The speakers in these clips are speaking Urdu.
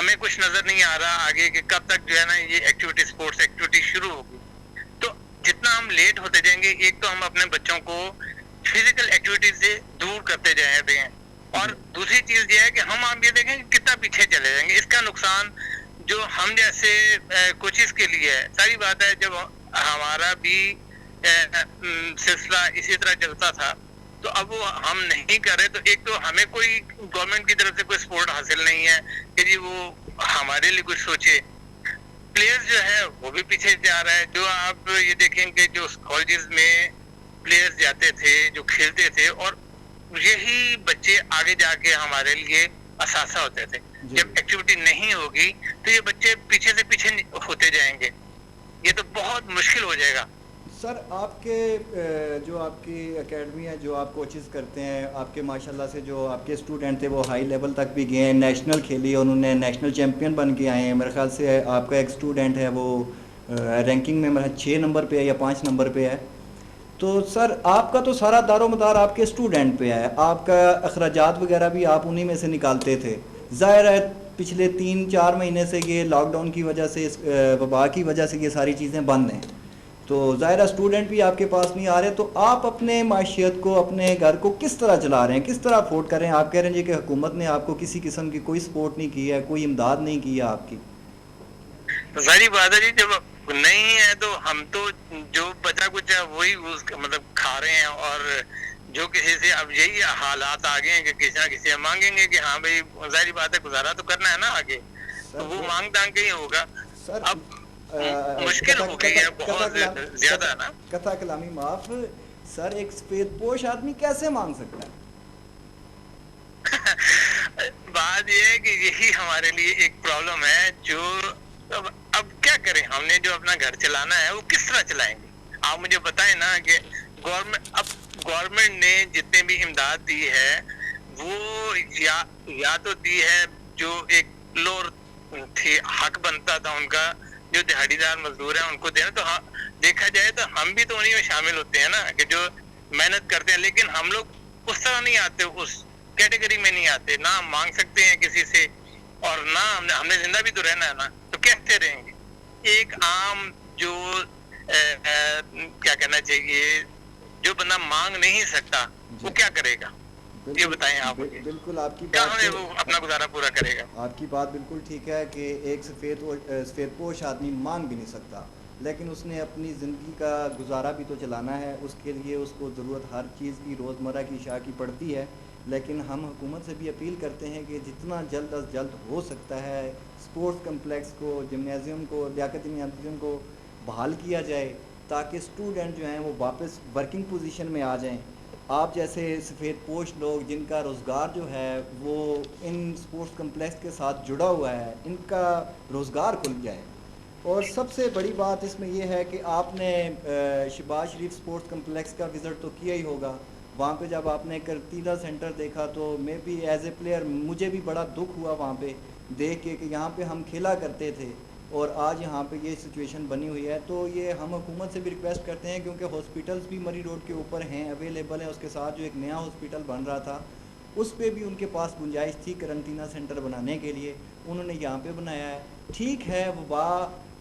ہمیں کچھ نظر نہیں آ رہا آگے کہ کب تک جو ہے نا یہ ایکٹیویٹی اسپورٹس ایکٹیویٹی شروع ہوگی. تو جتنا ہم لیٹ ہوتے جائیں گے, ایک تو ہم اپنے بچوں کو فزیکل ایکٹیویٹی سے دور کرتے جائیں گے, اور دوسری چیز یہ ہے کہ ہم آپ یہ دیکھیں کہ کتنا پیچھے چلے جائیں گے. اس کا نقصان جو ہم جیسے کوچز کے لیے ہے. ساری بات ہے جب ہمارا بھی سلسلہ اسی طرح چلتا تھا تو اب وہ ہم نہیں کر رہے, تو ایک تو ہمیں کوئی گورنمنٹ کی طرف سے کوئی سپورٹ حاصل نہیں ہے کہ جی وہ ہمارے لیے کچھ سوچے. پلیئرز جو ہے وہ بھی پیچھے جا رہا ہے. جو آپ یہ دیکھیں کہ جو کالجز میں پلیئرز جاتے تھے, جو کھیلتے تھے, اور یہی بچے آگے جا کے ہمارے لیے اثاثہ ہوتے تھے. جب ایکٹیویٹی نہیں ہوگی تو یہ بچے پیچھے سے پیچھے ہوتے جائیں گے. یہ تو بہت مشکل ہو جائے گا. سر آپ کے جو آپ کی اکیڈمی ہے, جو آپ کوچز کرتے ہیں, آپ کے ماشاءاللہ سے جو آپ کے اسٹوڈنٹ تھے وہ ہائی لیول تک بھی گئے ہیں, نیشنل کھیلی, انہوں نے نیشنل چیمپئن بن کے آئے ہیں. میرے خیال سے آپ کا ایک اسٹوڈنٹ ہے وہ رینکنگ میں 6 نمبر پہ ہے یا 5 نمبر پہ ہے. تو سر آپ کا تو سارا دار و مدار آپ کے اسٹوڈنٹ پہ ہے, آپ کا اخراجات وغیرہ بھی آپ انہی میں سے نکالتے تھے. ظاہر ہے پچھلے 3-4 مہینے سے یہ لاک ڈاؤن کی وجہ سے, اس وبا کی وجہ سے یہ ساری چیزیں بند ہیں, تو ظاہرہ اسٹوڈنٹ بھی آپ کے پاس نہیں آ رہے. تو آپ اپنے معیشت کو, اپنے گھر کو کس طرح چلا رہے ہیں, کس طرح افورڈ کر رہے ہیں؟ آپ کہہ رہے ہیں کہ حکومت نے آپ کو کسی قسم کی کوئی سپورٹ نہیں کی ہے, کوئی امداد نہیں کی ہے آپ کی. ظاہری بات ہے جی, جب نہیں ہے تو ہم تو جو بچا کچھ ہے وہی مطلب کھا رہے ہیں, اور جو کسی سے اب یہی حالات آ گئے ہیں کہ کسی نہ کسی مانگیں گے کہ ہاں بھائی ظاہری بات ہے گزارا تو کرنا ہے نا آگے, تو وہ مانگ ٹانگ کے ہی ہوگا. اب مشکل ہو گئی ہے بہت زیادہ نا. کتھا کلامی معاف, سر ایک سفید پوش آدمی کیسے مانگ سکتا ہے؟ بات یہ ہے کہ یہی ہمارے لیے ایک پرابلم ہے. جو اب کیا کریں, ہم نے جو اپنا گھر چلانا ہے وہ کس طرح چلائیں گے؟ آپ مجھے بتائیں نا کہ گورنمنٹ نے جتنے بھی امداد دی ہے وہ یا تو دی ہے جو ایک لور تھی, حق بنتا تھا ان کا, جو دہاڑی دار مزدور ہیں ان کو دینا. تو دیکھا جائے تو ہم بھی تو انہیں میں شامل ہوتے ہیں نا, کہ جو محنت کرتے ہیں. لیکن ہم لوگ اس طرح نہیں آتے, اس کیٹیگری میں نہیں آتے. نہ ہم مانگ سکتے ہیں کسی سے, اور نہ ہم نے زندہ بھی تو رہنا ہے نا, تو کہتے رہیں گے. ایک عام جو کیا کہنا چاہیے, جو بندہ مانگ نہیں سکتا وہ کیا کرے گا؟ یہ بتائیں آپ. بالکل آپ کی کہاں ہے وہ اپنا گزارا پورا کرے گا؟ آپ کی بات بالکل ٹھیک ہے کہ ایک سفید پوش آدمی مانگ بھی نہیں سکتا, لیکن اس نے اپنی زندگی کا گزارا بھی تو چلانا ہے. اس کے لیے اس کو ضرورت ہر چیز کی, روزمرہ کی اشیاء کی پڑتی ہے. لیکن ہم حکومت سے بھی اپیل کرتے ہیں کہ جتنا جلد از جلد ہو سکتا ہے اسپورٹس کمپلیکس کو, جمنازیم کو, لیاقتی جمنازیم کو بحال کیا جائے, تاکہ اسٹوڈنٹ جو ہیں وہ واپس ورکنگ پوزیشن میں آ جائیں. آپ جیسے سفید پوش لوگ جن کا روزگار جو ہے وہ ان اسپورٹس کمپلیکس کے ساتھ جڑا ہوا ہے, ان کا روزگار کھل جائے. اور سب سے بڑی بات اس میں یہ ہے کہ آپ نے شہباز شریف اسپورٹس کمپلیکس کا وزٹ تو کیا ہی ہوگا. وہاں پہ جب آپ نے کرتیلا سینٹر دیکھا تو میں بھی ایز اے پلیئر مجھے بھی بڑا دکھ ہوا وہاں پہ دیکھ کے کہ یہاں پہ ہم کھیلا کرتے تھے اور آج یہاں پہ یہ سچویشن بنی ہوئی ہے. تو یہ ہم حکومت سے بھی ریکویسٹ کرتے ہیں, کیونکہ ہاسپٹلس بھی مری روڈ کے اوپر ہیں, اویلیبل ہیں. اس کے ساتھ جو ایک نیا ہاسپٹل بن رہا تھا اس پہ بھی ان کے پاس گنجائش تھی کرنٹینہ سینٹر بنانے کے لیے, انہوں نے یہاں پہ بنایا ہے. ٹھیک ہے, وبا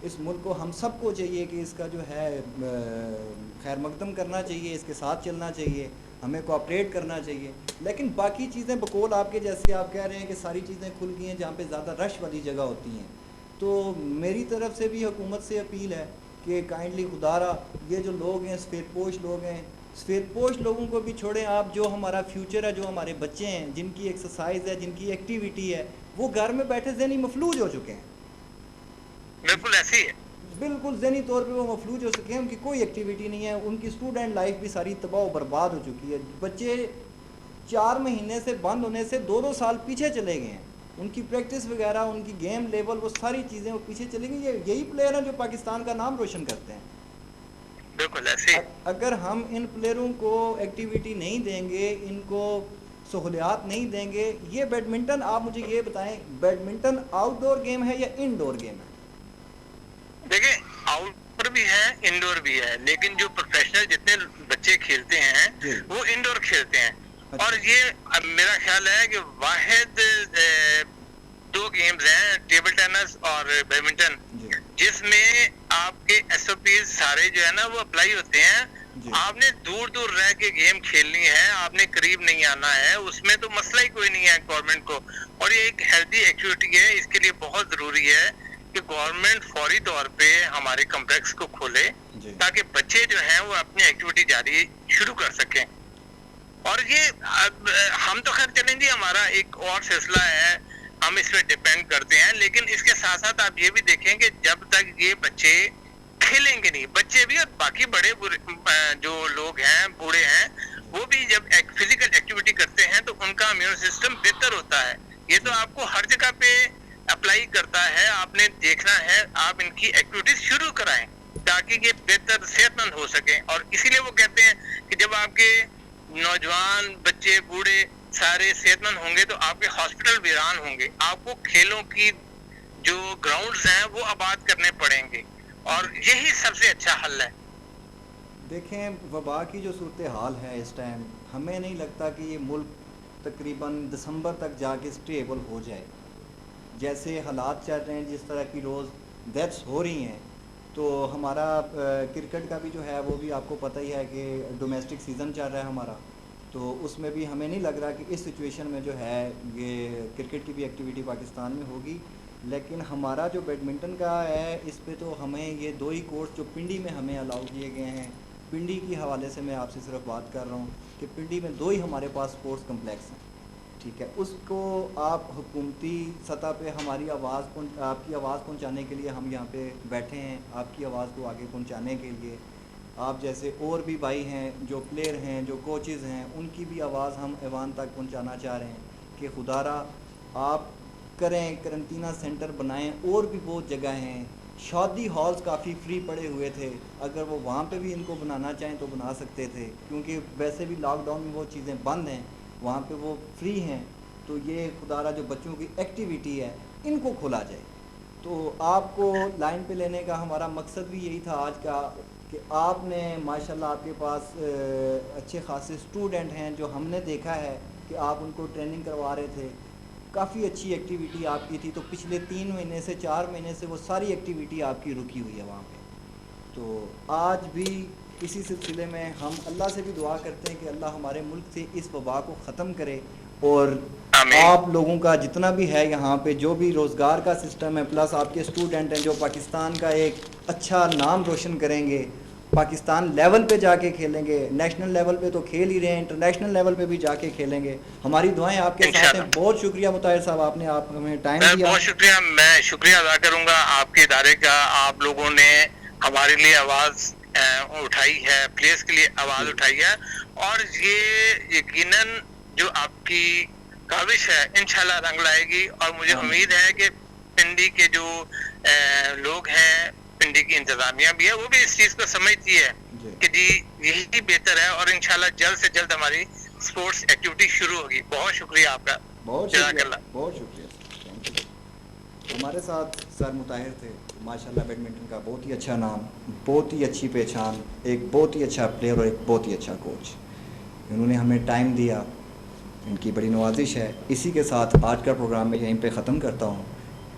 اس ملک کو, ہم سب کو چاہیے کہ اس کا جو ہے خیر مقدم کرنا چاہیے, اس کے ساتھ چلنا چاہیے, ہمیں کوآپریٹ کرنا چاہیے. لیکن باقی چیزیں بقول آپ کے جیسے آپ کہہ رہے ہیں کہ ساری چیزیں کھل گئی ہیں جہاں پہ زیادہ رش والی جگہ ہوتی ہیں, تو میری طرف سے بھی حکومت سے اپیل ہے کہ کائنڈلی خدارا یہ جو لوگ ہیں سفید پوش لوگ ہیں, سفید پوش لوگوں کو بھی چھوڑیں آپ. جو ہمارا فیوچر ہے, جو ہمارے بچے ہیں, جن کی ایکسرسائز ہے, جن کی ایکٹیویٹی ہے, وہ گھر میں بیٹھے ذہنی مفلوج ہو چکے ہیں. بالکل ایسے ہی ہے, بالکل ذہنی طور پہ وہ مفلوج ہو چکے ہیں. ان کی کوئی ایکٹیویٹی نہیں ہے, ان کی اسٹوڈنٹ لائف بھی ساری تباہ و برباد ہو چکی ہے. بچے 4 مہینے سے بند ہونے سے 2 سال پیچھے چلے گئے ہیں. ان کی پریکٹس وغیرہ, ان کی گیم لیول, وہ ساری چیزیں وہ پیچھے چلے گئی. یہی پلیئر ہیں جو پاکستان کا نام روشن کرتے ہیں. بالکل ایسے ہی. اگر ہم ان پلیئروں کو ایکٹیویٹی نہیں دیں گے, ان کو سہولیات نہیں دیں گے, یہ بیڈمنٹن, آپ مجھے یہ بتائیں بیڈمنٹن آؤٹ ڈور گیم ہے یا انڈور گیم ہے؟ دیکھیں آؤٹ ڈور بھی ہے, انڈور بھی ہے, لیکن جو پروفیشنل جتنے بچے کھیلتے ہیں وہ انڈور کھیلتے ہیں. اور یہ میرا خیال ہے کہ واحد دو گیمز ہیں ٹیبل ٹینس اور بیڈمنٹن، جس میں آپ کے ایس او پیز سارے جو ہے نا وہ اپلائی ہوتے ہیں. آپ نے دور دور رہ کے گیم کھیلنی ہے، آپ نے قریب نہیں آنا ہے، اس میں تو مسئلہ ہی کوئی نہیں ہے گورنمنٹ کو. اور یہ ایک ہیلدی ایکٹیویٹی ہے، اس کے لیے بہت ضروری ہے کہ گورنمنٹ فوری طور پہ ہمارے کمپلیکس کو کھولے تاکہ بچے جو ہیں وہ اپنی ایکٹیویٹی جاری شروع کر سکیں. اور یہ ہم تو خیر چلیں جی، ہمارا ایک اور سلسلہ ہے، ہم اس پہ ڈیپینڈ کرتے ہیں، لیکن اس کے ساتھ ساتھ آپ یہ بھی دیکھیں کہ جب تک یہ بچے کھیلیں گے نہیں، بچے بھی اور باقی بڑے جو لوگ ہیں بوڑھے ہیں وہ بھی جب فزیکل ایکٹیویٹی کرتے ہیں تو ان کا امیون سسٹم بہتر ہوتا ہے. یہ تو آپ کو ہر جگہ پہ اپلائی کرتا ہے، آپ نے دیکھنا ہے، آپ ان کی ایکٹیویٹیز شروع کرائیں تاکہ یہ بہتر صحت مند ہو سکیں. اور اسی لیے وہ کہتے ہیں کہ جب آپ کے نوجوان بچے بوڑھے سارے صحت مند ہوں گے تو آپ کے ہاسپٹل ویران ہوں گے. آپ کو کھیلوں کی جو گراؤنڈز ہیں وہ آباد کرنے پڑیں گے، اور یہی سب سے اچھا حل ہے. دیکھیں وبا کی جو صورتحال ہے اس ٹائم، ہمیں نہیں لگتا کہ یہ ملک تقریباً دسمبر تک جا کے سٹیبل ہو جائے. جیسے حالات چل رہے ہیں، جس طرح کی روز ڈیتھس ہو رہی ہیں، تو ہمارا کرکٹ کا بھی جو ہے وہ بھی آپ کو پتہ ہی ہے کہ ڈومیسٹک سیزن چل رہا ہے ہمارا، تو اس میں بھی ہمیں نہیں لگ رہا کہ اس سچویشن میں جو ہے یہ کرکٹ کی بھی ایکٹیویٹی پاکستان میں ہوگی. لیکن ہمارا جو بیڈمنٹن کا ہے اس پہ تو ہمیں یہ دو ہی کورس جو پنڈی میں ہمیں الاؤ کیے گئے ہیں، پنڈی کی حوالے سے میں آپ سے صرف بات کر رہا ہوں کہ پنڈی میں دو ہی ہمارے پاس اسپورٹس کمپلیکس ہیں. ٹھیک ہے، اس کو آپ حکومتی سطح پہ ہماری آپ کی آواز پہنچانے کے لیے ہم یہاں پہ بیٹھے ہیں، آپ کی آواز کو آگے پہنچانے کے لیے. آپ جیسے اور بھی بھائی ہیں جو پلیئر ہیں جو کوچز ہیں، ان کی بھی آواز ہم ایوان تک پہنچانا چاہ رہے ہیں کہ خدا را آپ کریں، کرنٹینہ سینٹر بنائیں. اور بھی بہت جگہ ہیں، شادی ہالز کافی فری پڑے ہوئے تھے، اگر وہ وہاں پہ بھی ان کو بنانا چاہیں تو بنا سکتے تھے، کیونکہ ویسے بھی لاک ڈاؤن میں وہ چیزیں بند ہیں، وہاں پہ وہ فری ہیں. تو یہ خدا را جو بچوں کی ایکٹیویٹی ہے ان کو کھولا جائے. تو آپ کو لائن پہ لینے کا ہمارا مقصد بھی یہی تھا آج کا کہ آپ نے ماشاءاللہ آپ کے پاس اچھے خاصے اسٹوڈنٹ ہیں جو ہم نے دیکھا ہے کہ آپ ان کو ٹریننگ کروا رہے تھے. کافی اچھی ایکٹیویٹی آپ کی تھی. تو پچھلے 3 مہینے سے 4 مہینے سے وہ ساری ایکٹیویٹی آپ کی رکی ہوئی ہے وہاں پہ. تو آج بھی اسی سلسلے میں ہم اللہ سے بھی دعا کرتے ہیں کہ اللہ ہمارے ملک سے اس وبا کو ختم کرے، اور آپ لوگوں کا جتنا بھی ہے یہاں پہ جو بھی روزگار کا سسٹم ہے، پلس آپ کے اسٹوڈنٹ ہیں جو پاکستان کا ایک اچھا نام روشن کریں گے، پاکستان لیول پہ جا کے کھیلیں گے. نیشنل لیول پہ تو کھیل ہی رہے ہیں، انٹرنیشنل لیول پہ بھی جا کے کھیلیں گے. ہماری دعائیں آپ کے ساتھ ہیں. بہت شکریہ مطاہر صاحب، آپ نے ہمیں ٹائم دیا. بہت شکریہ، میں شکریہ ادا کروں گا آپ کے ادارے کا. آپ لوگوں نے ہمارے لیے آواز اٹھائی ہے، پلیئرس کے لیے آواز اٹھائی ہے، اور یہ یقیناً جو آپ کی کاوش ہے انشاءاللہ رنگ لائے گی. اور مجھے امید ہے کہ پنڈی کے جو لوگ ہیں، پنڈی کی انتظامیہ بھی ہے، وہ بھی اس چیز کو سمجھتی ہے کہ جی یہی بہتر ہے، اور انشاءاللہ جلد سے جلد ہماری اسپورٹس ایکٹیویٹی شروع ہوگی. بہت شکریہ آپ کا. بہت شکریہ، بہت شکریہ. ہمارے ساتھ سر مطاہر تھے، ماشاءاللہ بیڈمنٹن کا بہت ہی اچھا نام، بہت ہی اچھی پہچان، ایک بہت ہی اچھا پلیئر اور ایک بہت ہی اچھا کوچ. انہوں نے ہمیں ٹائم دیا، ان کی بڑی نوازش ہے. اسی کے ساتھ آج کا پروگرام میں یہیں پہ ختم کرتا ہوں.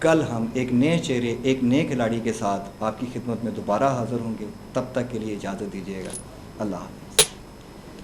کل ہم ایک نئے چہرے، ایک نئے کھلاڑی کے ساتھ آپ کی خدمت میں دوبارہ حاضر ہوں گے. تب تک کے لیے اجازت دیجیے گا. اللہ حافظ.